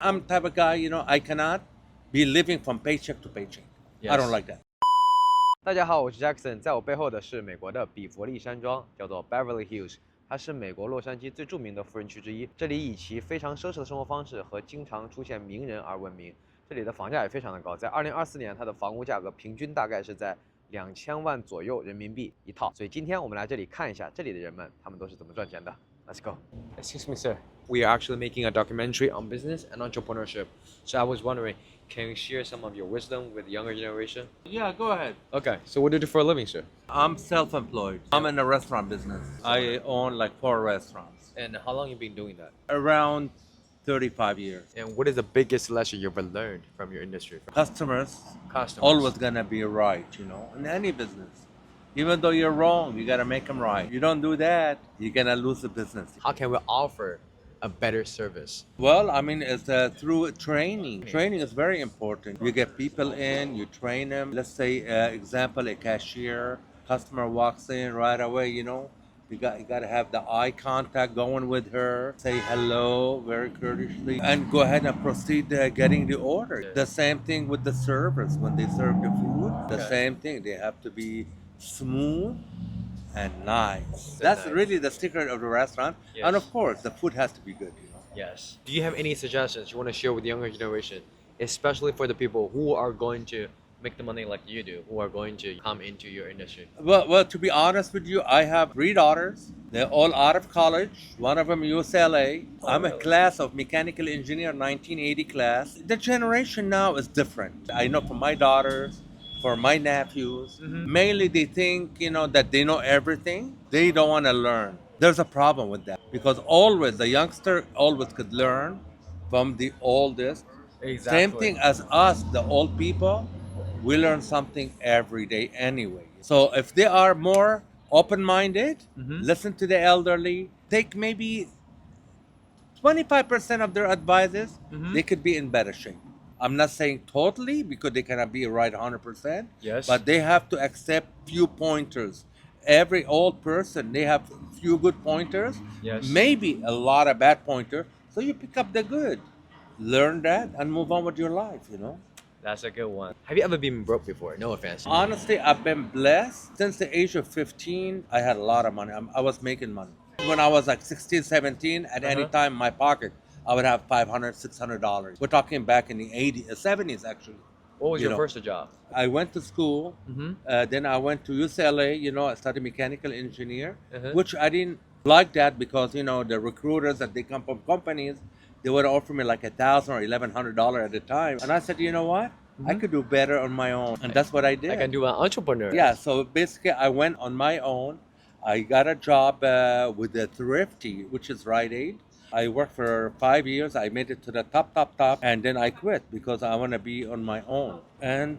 I'm the type of guy, I cannot be living from paycheck to paycheck. I don't like that. 大家好，我是 Jackson，在我背后的是美国的比佛利山庄，叫做 Beverly Hills，它是美国洛杉矶最著名的富人区之一。这里以其非常奢侈的生活方式和经常出现名人而闻名。这里的房价也非常的高，在2024年，它的房屋价格平均大概是在2000万左右人民币一套。所以今天我们来这里看一下这里的人们，他们都是怎么赚钱的。Let's go. Excuse me, sir. We are actually making a documentary on business and entrepreneurship. So I was wondering, can you share some of your wisdom with the younger generation? Yeah, go ahead. Okay, so what do you do for a living, sir? I'm self-employed. I'm in the restaurant business. I own like 4 restaurants. And how long you been doing that? Around 35 years. And what is the biggest lesson you've ever learned from your industry? Customers Customers. always gonna be right, in any business. Even though you're wrong, you gotta make them right. You don't do that, you're gonna lose the business. How can we offer a better service? Well, I mean, it's through training. Training is very important. You get people in, you train them. Let's say, example, a cashier, customer walks in right away, you got to have the eye contact going with her, say hello very courteously, and go ahead and proceed getting the order. The same thing with the servers when they serve the food. The same thing. They have to be smooth and nice. That's nice. really the secret of the restaurant. Yes. And of course, the food has to be good. Yes. Do you have any suggestions you want to share with the younger generation, especially for the people who are going to make the money like you do, who are going to come into your industry? Well, to be honest with you, I have 3 daughters. They're all out of college. One of them UCLA. I'm a class of mechanical engineer, 1980 class. The generation now is different. I know for my daughters, for my nephews, mainly they think, that they know everything. They don't want to learn. There's a problem with that because always the youngster always could learn from the oldest. Exactly. Same thing as us, the old people. We learn something every day anyway. So if they are more open-minded, listen to the elderly, take maybe 25% of their advices, they could be in better shape. I'm not saying totally because they cannot be right 100%. Yes. But they have to accept few pointers. Every old person, they have few good pointers. Yes. Maybe a lot of bad pointers. So you pick up the good. Learn that and move on with your life, That's a good one. Have you ever been broke before? No offense. Honestly, I've been blessed. Since the age of 15, I had a lot of money. I was making money. When I was like 16, 17, at any time in my pocket, I would have $500, $600. We're talking back in the 80s, 70s actually. What was your first job? I went to school. Then I went to UCLA. I studied mechanical engineer, which I didn't like that because, the recruiters that they come from companies, they would offer me like $1,000 or $1,100 at a time. And I said, you know what? I could do better on my own. And that's what I did. I can do an entrepreneur. Yeah, so basically I went on my own. I got a job with the Thrifty, which is Rite Aid. I worked for 5 years. I made it to the top. And then I quit because I want to be on my own. And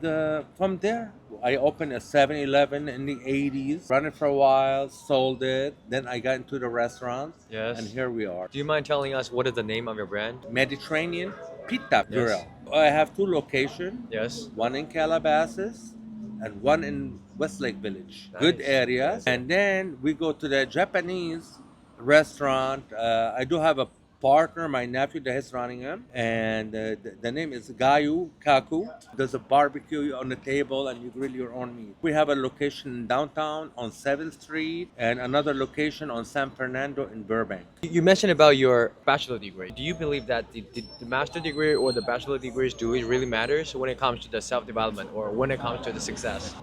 from there, I opened a 7-Eleven in the 80s, ran it for a while, sold it. Then I got into the restaurants. Yes. And here we are. Do you mind telling us what is the name of your brand? Mediterranean Pita Grill. I have 2 locations. Yes. One in Calabasas and one in Westlake Village. Nice. Good areas. And then we go to the Japanese restaurant. I do have a partner, my nephew, that is running him, and the name is Gayu Kaku. There's a barbecue on the table and you grill your own meat. We have a location in downtown on 7th Street and another location on San Fernando in Burbank. You mentioned about your bachelor degree. Do you believe that the master degree or the bachelor degrees do it really matters when it comes to the self-development or when it comes to the success?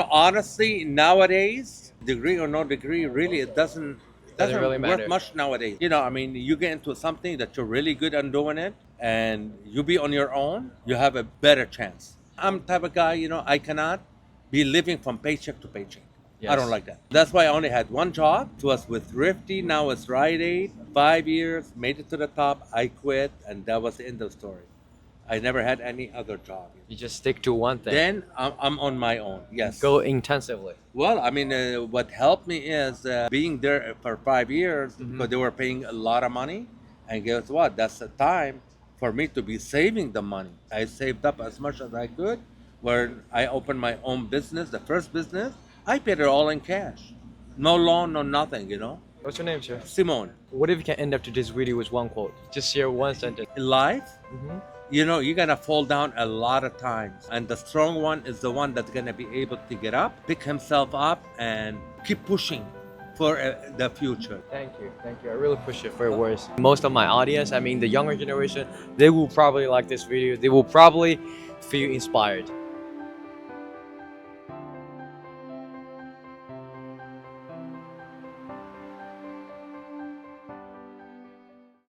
Honestly, nowadays, degree or no degree, really it doesn't really matter. work much nowadays. You get into something that you're really good at doing it and you be on your own, you have a better chance. I'm the type of guy, I cannot be living from paycheck to paycheck. Yes. I don't like that. That's why I only had one job. It was with Thrifty, now it's Rite Aid. 5 years, made it to the top, I quit, and that was the end of the story. I never had any other job. You just stick to one thing. Then I'm on my own, yes. Go intensively. Well, what helped me is being there for 5 years because they were paying a lot of money. And guess what? That's the time for me to be saving the money. I saved up as much as I could. When I opened my own business, the first business, I paid it all in cash. No loan, no nothing, What's your name, sir? Simone, What if you can end up to this video with one quote? Just share one sentence. in life, Mm-hmm. you know, you're gonna fall down a lot of times, and the strong one is the one that's gonna be able to get up, pick himself up, and keep pushing for the future. Thank you. I really appreciate for your words. Most of my audience, I mean the younger generation, they will probably like this video. They will probably feel inspired.